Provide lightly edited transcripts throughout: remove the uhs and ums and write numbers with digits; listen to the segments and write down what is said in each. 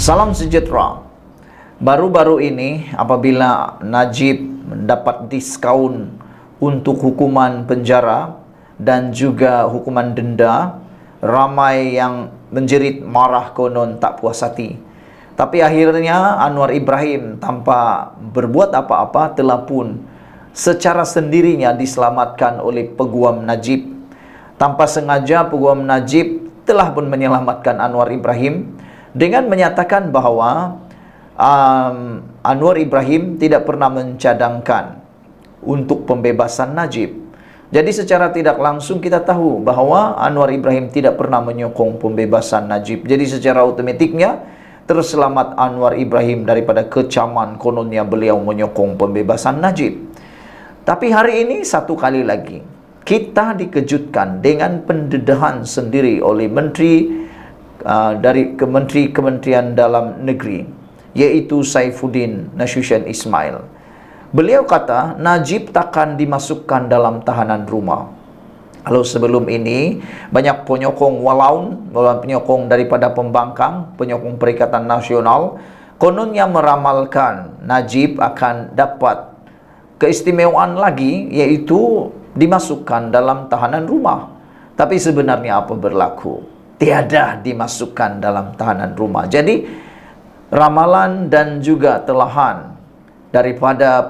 Salam sejahtera. Baru-baru ini apabila Najib mendapat diskaun untuk hukuman penjara dan juga hukuman denda, ramai yang menjerit marah konon tak puas hati. Tapi akhirnya Anwar Ibrahim tanpa berbuat apa-apa telah pun secara sendirinya diselamatkan oleh Peguam Najib. Tanpa sengaja Peguam Najib telah pun menyelamatkan Anwar Ibrahim dengan menyatakan bahawa Anwar Ibrahim tidak pernah mencadangkan untuk pembebasan Najib. Jadi secara tidak langsung kita tahu bahawa Anwar Ibrahim tidak pernah menyokong pembebasan Najib. Jadi secara otomatiknya terselamat Anwar Ibrahim daripada kecaman kononnya beliau menyokong pembebasan Najib. Tapi hari ini satu kali lagi kita dikejutkan dengan pendedahan sendiri oleh menteri dari Kementerian Dalam Negeri, yaitu Saifuddin Nasution Ismail. Beliau kata Najib takkan dimasukkan dalam tahanan rumah. Kalau sebelum ini banyak penyokong Walaun, penyokong daripada pembangkang, penyokong Perikatan Nasional, kononnya meramalkan Najib akan dapat keistimewaan lagi, yaitu dimasukkan dalam tahanan rumah. Tapi sebenarnya apa berlaku? Tiada dimasukkan dalam tahanan rumah. Jadi ramalan dan juga telahan daripada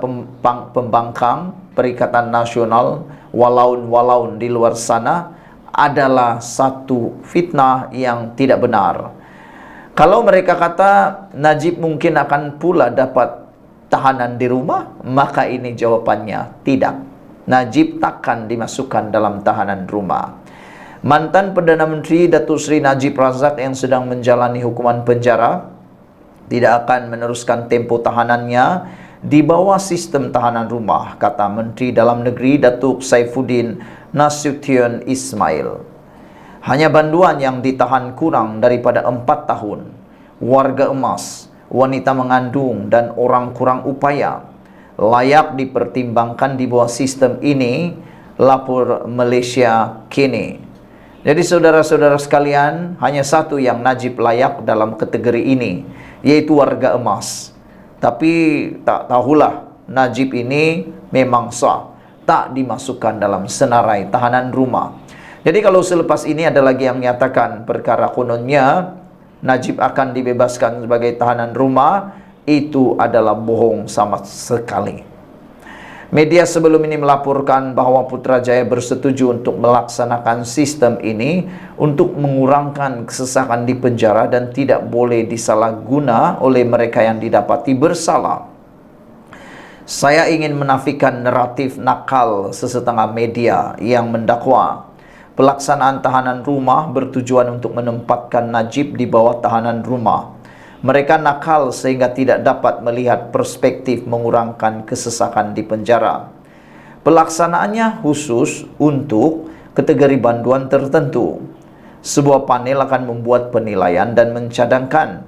pembangkang Perikatan Nasional, walaun di luar sana adalah satu fitnah yang tidak benar. Kalau mereka kata Najib mungkin akan pula dapat tahanan di rumah, maka ini jawapannya tidak. Najib takkan dimasukkan dalam tahanan rumah. Mantan Perdana Menteri Datuk Seri Najib Razak yang sedang menjalani hukuman penjara tidak akan meneruskan tempoh tahanannya di bawah sistem tahanan rumah, kata Menteri Dalam Negeri Datuk Saifuddin Nasution Ismail. Hanya banduan yang ditahan kurang daripada 4 tahun, warga emas, wanita mengandung dan orang kurang upaya layak dipertimbangkan di bawah sistem ini, lapor Malaysia kini. Jadi saudara-saudara sekalian, hanya satu yang Najib layak dalam kategori ini, yaitu warga emas. Tapi tak tahulah Najib ini memang sah, tak dimasukkan dalam senarai tahanan rumah. Jadi kalau selepas ini ada lagi yang menyatakan perkara kononnya Najib akan dibebaskan sebagai tahanan rumah, itu adalah bohong sama sekali. Media sebelum ini melaporkan bahawa Putrajaya bersetuju untuk melaksanakan sistem ini untuk mengurangkan kesesakan di penjara dan tidak boleh disalahguna oleh mereka yang didapati bersalah. Saya ingin menafikan naratif nakal sesetengah media yang mendakwa pelaksanaan tahanan rumah bertujuan untuk menempatkan Najib di bawah tahanan rumah. Mereka nakal sehingga tidak dapat melihat perspektif mengurangkan kesesakan di penjara. Pelaksanaannya khusus untuk kategori banduan tertentu. Sebuah panel akan membuat penilaian dan mencadangkan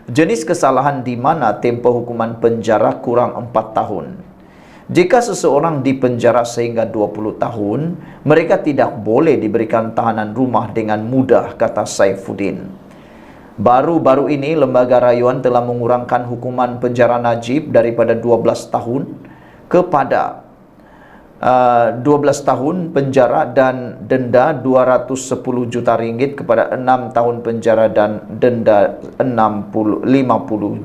jenis kesalahan di mana tempoh hukuman penjara kurang 4 tahun. Jika seseorang dipenjara sehingga 20 tahun, mereka tidak boleh diberikan tahanan rumah dengan mudah, kata Saifuddin. Baru-baru ini lembaga rayuan telah mengurangkan hukuman penjara Najib daripada 12 tahun kepada 12 tahun penjara dan denda 210 juta ringgit kepada 6 tahun penjara dan denda 50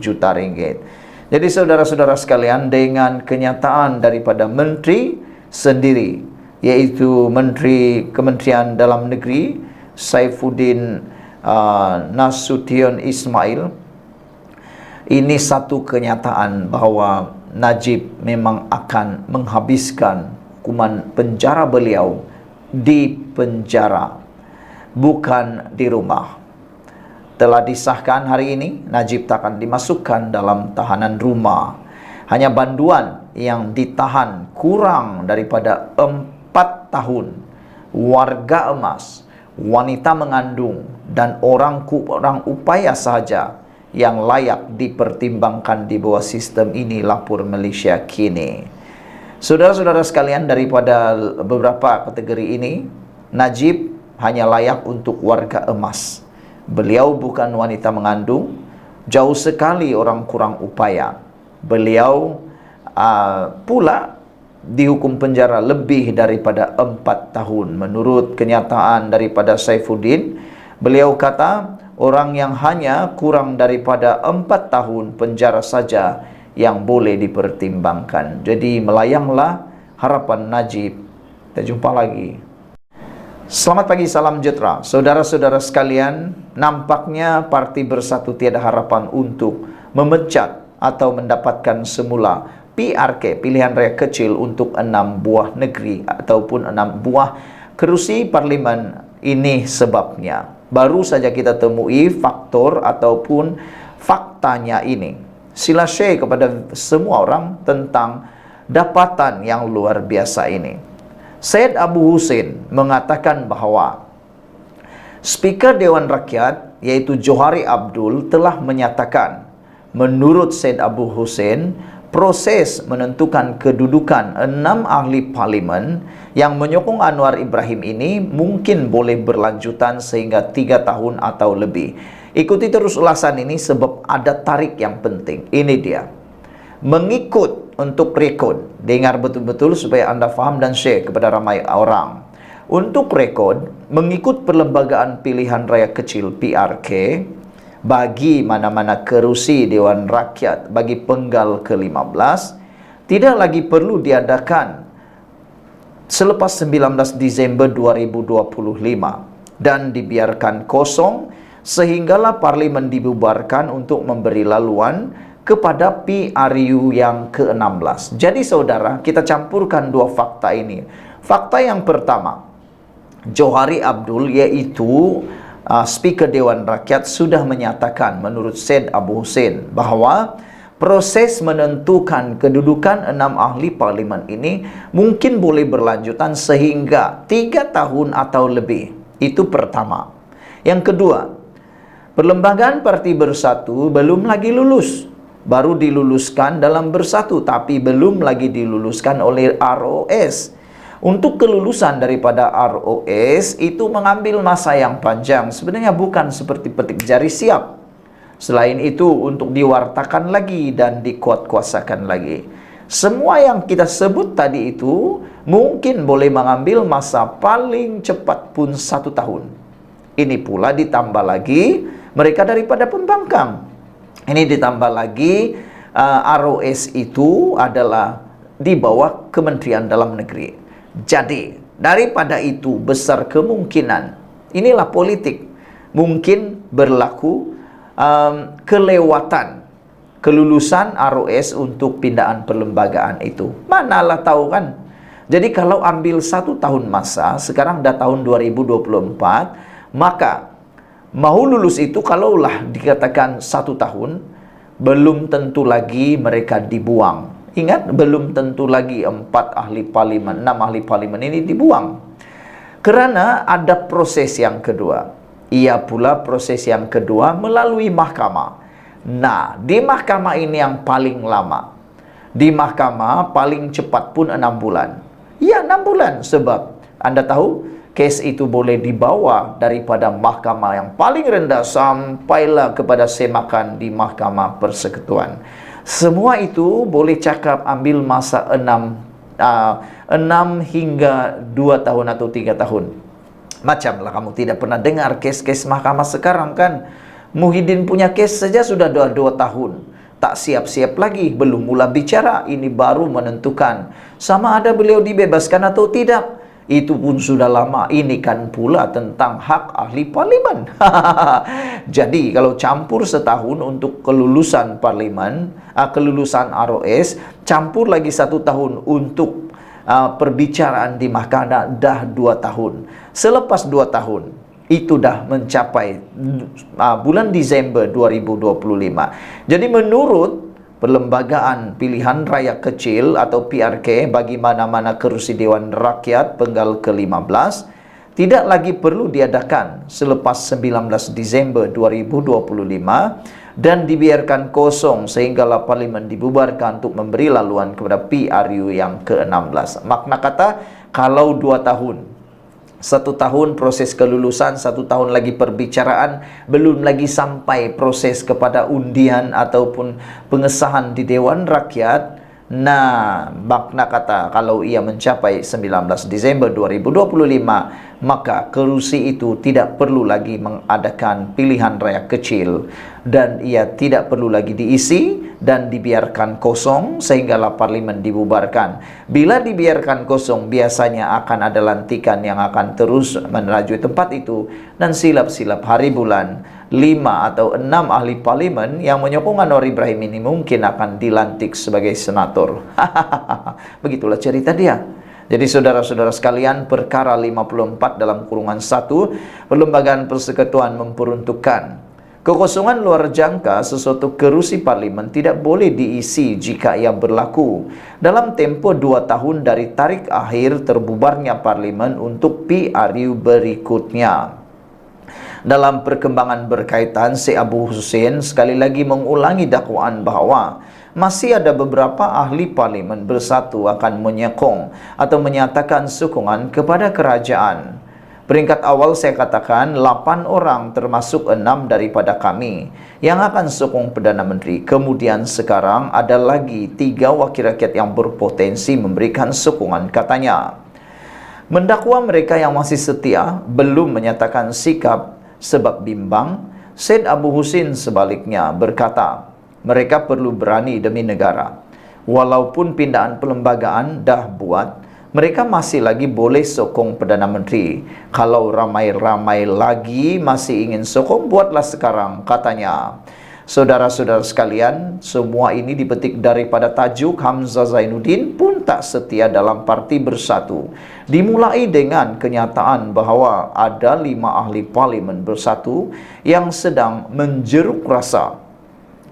juta ringgit. Jadi saudara-saudara sekalian, dengan kenyataan daripada menteri sendiri, yaitu Menteri Kementerian Dalam Negeri Saifuddin Nasution Ismail, ini satu kenyataan bahawa Najib memang akan menghabiskan hukuman penjara beliau di penjara, bukan di rumah. Telah disahkan hari ini, Najib takkan dimasukkan dalam tahanan rumah. Hanya banduan yang ditahan kurang daripada 4 tahun, warga emas, wanita mengandung dan orang upaya sahaja yang layak dipertimbangkan di bawah sistem ini, lapor Malaysia kini. Saudara-saudara sekalian, daripada beberapa kategori ini, Najib hanya layak untuk warga emas. Beliau bukan wanita mengandung, Jauh sekali orang kurang upaya. Beliau pula dihukum penjara lebih daripada 4 tahun. Menurut kenyataan daripada Saifuddin, beliau kata orang yang hanya kurang daripada 4 tahun penjara saja yang boleh dipertimbangkan. Jadi melayanglah harapan Najib. Kita jumpa lagi. Selamat pagi, salam sejahtera. Saudara-saudara sekalian, nampaknya Parti Bersatu Tiada Harapan untuk memecat atau mendapatkan semula PRK, pilihan raya kecil, untuk 6 buah negeri ataupun 6 buah kerusi parlimen. Ini sebabnya. Baru saja kita temui faktor ataupun faktanya ini. Sila share kepada semua orang tentang dapatan yang luar biasa ini. Syed Abu Hussein mengatakan bahawa Speaker Dewan Rakyat iaitu Johari Abdul telah menyatakan, menurut Syed Abu Hussein, proses menentukan kedudukan 6 ahli parlimen yang menyokong Anwar Ibrahim ini mungkin boleh berlanjutan sehingga 3 tahun atau lebih. Ikuti terus ulasan ini sebab ada tarik yang penting. Ini dia. Mengikut untuk rekod. Dengar betul-betul supaya anda faham dan share kepada ramai orang. Untuk rekod, mengikut perlembagaan pilihan raya kecil PRK, bagi mana-mana kerusi Dewan Rakyat bagi penggal ke-15, tidak lagi perlu diadakan selepas 19 Disember 2025 dan dibiarkan kosong sehinggalah parlimen dibubarkan untuk memberi laluan kepada PRU yang ke-16. Jadi saudara, kita campurkan dua fakta ini. Fakta yang pertama, Johari Abdul iaitu Speaker Dewan Rakyat sudah menyatakan menurut Syed Abu Hussein bahawa proses menentukan kedudukan 6 ahli parlimen ini mungkin boleh berlanjutan sehingga 3 tahun atau lebih. Itu pertama. Yang kedua, perlembagaan Parti Bersatu belum lagi lulus. Baru diluluskan dalam Bersatu, tapi belum lagi diluluskan oleh ROS. Untuk kelulusan daripada ROS itu mengambil masa yang panjang. Sebenarnya bukan seperti petik jari siap. Selain itu untuk diwartakan lagi dan dikuatkuasakan lagi. Semua yang kita sebut tadi itu mungkin boleh mengambil masa paling cepat pun 1 tahun. Ini pula ditambah lagi mereka daripada pembangkang. Ini ditambah lagi ROS itu adalah di bawah Kementerian Dalam Negeri. Jadi daripada itu besar kemungkinan, inilah politik, mungkin berlaku kelewatan kelulusan ROS untuk pindaan perlembagaan itu. Manalah tahu kan. Jadi kalau ambil 1 tahun masa, sekarang dah tahun 2024, maka mau lulus itu kalaulah dikatakan 1 tahun, belum tentu lagi mereka dibuang. Ingat, belum tentu lagi 4 ahli parlimen, 6 ahli parlimen ini dibuang. Kerana ada proses yang kedua. Ia pula proses yang kedua melalui mahkamah. Nah, di mahkamah ini yang paling lama. Di mahkamah paling cepat pun 6 bulan. Ya, 6 bulan sebab anda tahu kes itu boleh dibawa daripada mahkamah yang paling rendah sampailah kepada semakan di Mahkamah Persekutuan. Semua itu boleh cakap ambil masa 6 hingga 2 tahun atau 3 tahun. Macamlah kamu tidak pernah dengar kes-kes mahkamah sekarang kan. Muhyiddin punya kes saja sudah 2 tahun. Tak siap-siap lagi, belum mula bicara, ini baru menentukan sama ada beliau dibebaskan atau tidak. Itu pun sudah lama. Ini kan pula tentang hak ahli parlimen. Jadi kalau campur setahun untuk kelulusan parlimen, kelulusan ROS, campur lagi 1 tahun untuk perbicaraan di mahkamah, dah 2 tahun. Selepas 2 tahun itu dah mencapai bulan Disember 2025. Jadi menurut perlembagaan pilihan raya kecil atau PRK bagi mana-mana kerusi Dewan Rakyat penggal ke-15 tidak lagi perlu diadakan selepas 19 Disember 2025 dan dibiarkan kosong sehinggalah parlimen dibubarkan untuk memberi laluan kepada PRU yang ke-16. Makna kata, kalau 2 tahun 1 tahun proses kelulusan, 1 tahun lagi perbicaraan, belum lagi sampai proses kepada undian ataupun pengesahan di Dewan Rakyat. Nah, makna kata kalau ia mencapai 19 Desember 2025, maka kerusi itu tidak perlu lagi mengadakan pilihan raya kecil dan ia tidak perlu lagi diisi dan dibiarkan kosong sehinggalah parlimen dibubarkan. Bila dibiarkan kosong, biasanya akan ada lantikan yang akan terus menerajui tempat itu dan silap-silap hari bulan 5 atau 6 ahli parlimen yang menyokong Anwar Ibrahim ini mungkin akan dilantik sebagai senator. Begitulah cerita dia. Jadi saudara-saudara sekalian, perkara 54 dalam kurungan 1, Perlembagaan Persekutuan memperuntukkan kekosongan luar jangka sesuatu kerusi parlimen tidak boleh diisi jika ia berlaku dalam tempoh 2 tahun dari tarikh akhir terbubarnya parlimen untuk PRU berikutnya. Dalam perkembangan berkaitan, Syekh Abu Hussein sekali lagi mengulangi dakwaan bahawa masih ada beberapa ahli parlimen bersatu akan menyokong atau menyatakan sokongan kepada kerajaan. Peringkat awal saya katakan 8 orang termasuk 6 daripada kami yang akan sokong Perdana Menteri. Kemudian sekarang ada lagi 3 wakil rakyat yang berpotensi memberikan sokongan katanya. Mendakwa mereka yang masih setia belum menyatakan sikap sebab bimbang. Syed Abu Hussein sebaliknya berkata, mereka perlu berani demi negara. Walaupun pindahan perlembagaan dah buat, mereka masih lagi boleh sokong Perdana Menteri. Kalau ramai-ramai lagi masih ingin sokong, buatlah sekarang, katanya. Saudara-saudara sekalian, semua ini dipetik daripada tajuk Hamzah Zainuddin pun tak setia dalam Parti Bersatu. Dimulai dengan kenyataan bahawa ada 5 ahli parlimen bersatu yang sedang menjeruk rasa,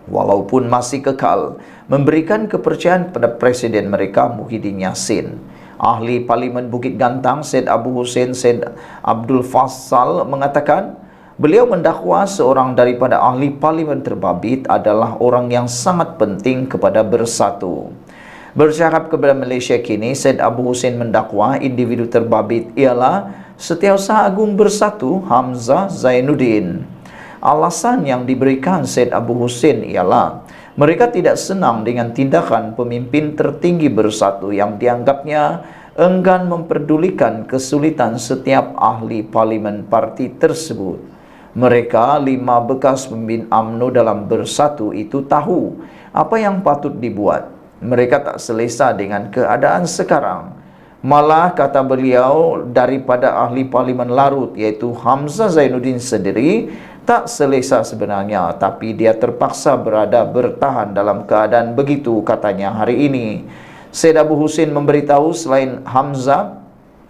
walaupun masih kekal, memberikan kepercayaan pada Presiden mereka Muhyiddin Yassin. Ahli Parlimen Bukit Gantang, Syed Abu Hussein Syed Abdul Fassal mengatakan, beliau mendakwa seorang daripada ahli parlimen terbabit adalah orang yang sangat penting kepada Bersatu. Bercakap kepada Malaysia Kini, Syed Abu Hussein mendakwa individu terbabit ialah Setiausaha Agung Bersatu Hamzah Zainuddin. Alasan yang diberikan Syed Abu Hussein ialah mereka tidak senang dengan tindakan pemimpin tertinggi Bersatu yang dianggapnya enggan memperdulikan kesulitan setiap ahli parlimen parti tersebut. Mereka 5 bekas pemimpin UMNO dalam Bersatu itu tahu apa yang patut dibuat. Mereka tak selesa dengan keadaan sekarang. Malah kata beliau, daripada ahli parlimen larut iaitu Hamzah Zainuddin sendiri tak selesa sebenarnya, tapi dia terpaksa bertahan dalam keadaan begitu, katanya hari ini. Syed Abu Hussein memberitahu selain Hamzah,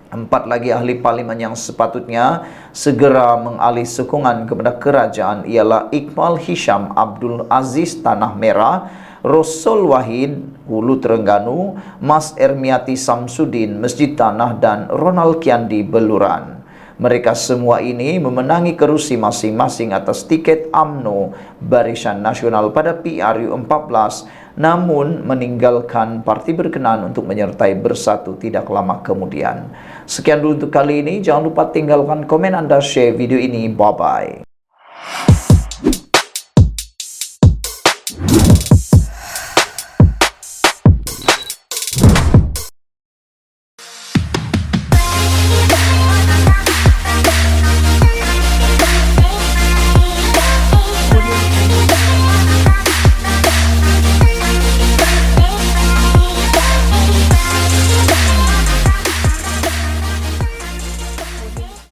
4 lagi ahli parlimen yang sepatutnya segera mengalih sokongan kepada kerajaan ialah Iqbal Hisham Abdul Aziz Tanah Merah, Rasul Wahid Hulu Terengganu, Mas Ermiati Samsudin Masjid Tanah dan Ronald Kiandi Beluran. Mereka semua ini memenangi kerusi masing-masing atas tiket UMNO Barisan Nasional pada PRU 14, namun meninggalkan parti berkenaan untuk menyertai Bersatu tidak lama kemudian. Sekian dulu untuk kali ini. Jangan lupa tinggalkan komen Anda, share video ini. Bye-bye.